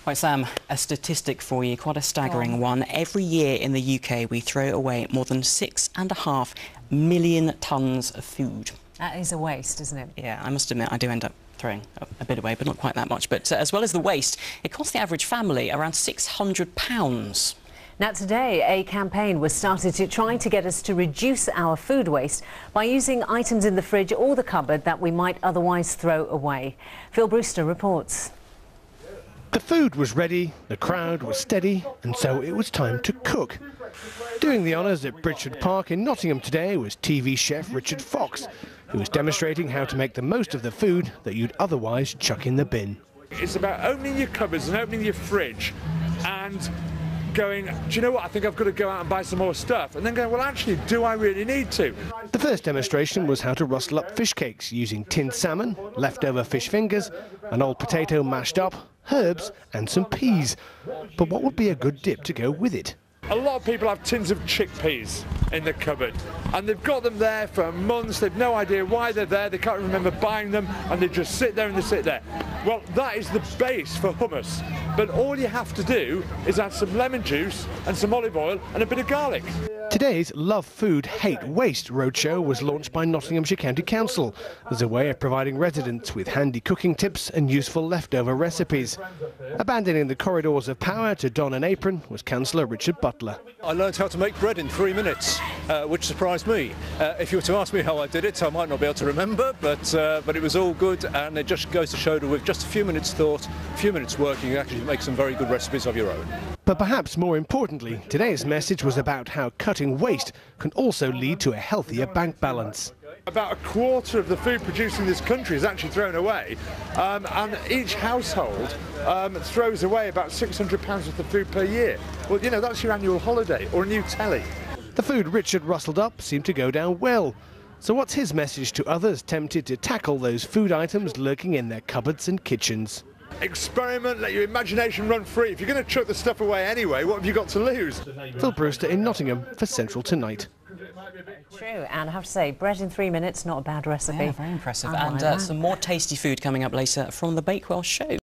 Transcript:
Right, Sam, a statistic for you, quite a staggering one. Every year in the UK, we throw away more than 6.5 million tonnes of food. That is a waste, isn't it? Yeah, I must admit, I do end up throwing a bit away, but not quite that much. But as well as the waste, it costs the average family around £600. Now today, a campaign was started to try to get us to reduce our food waste by using items in the fridge or the cupboard that we might otherwise throw away. Phil Brewster reports. The food was ready, the crowd was steady, and so it was time to cook. Doing the honours at Bridgford Park in Nottingham today was TV chef Richard Fox, who was demonstrating how to make the most of the food that you'd otherwise chuck in the bin. It's about opening your cupboards and opening your fridge and going, do you know what, I think I've got to go out and buy some more stuff, and then going, well, actually, do I really need to? The first demonstration was how to rustle up fish cakes using tinned salmon, leftover fish fingers, an old potato mashed up, herbs and some peas. But what would be a good dip to go with it? A lot of people have tins of chickpeas in the cupboard, and they've got them there for months. They've no idea why they're there. They can't remember buying them, and they just sit there and they sit there. Well, that is the base for hummus. But all you have to do is add some lemon juice and some olive oil and a bit of garlic. Today's Love Food, Hate Waste roadshow was launched by Nottinghamshire County Council as a way of providing residents with handy cooking tips and useful leftover recipes. Abandoning the corridors of power to don an apron was Councillor Richard Butler. I learned how to make bread in 3 minutes, which surprised me. If you were to ask me how I did it, I might not be able to remember, but it was all good, and it just goes to show that with just a few minutes thought, a few minutes work, you can actually make some very good recipes of your own. But perhaps more importantly, today's message was about how cutting waste can also lead to a healthier bank balance. About a quarter of the food produced in this country is actually thrown away, and each household throws away about £600 worth of food per year. Well, you know, that's your annual holiday or a new telly. The food Richard rustled up seemed to go down well. So what's his message to others tempted to tackle those food items lurking in their cupboards and kitchens? Experiment, let your imagination run free. If you're going to chuck the stuff away anyway, what have you got to lose? Phil Brewster in Nottingham for Central Tonight. True, and I have to say, bread in 3 minutes, not a bad recipe. Yeah, very impressive. And some more tasty food coming up later from the Bakewell Show.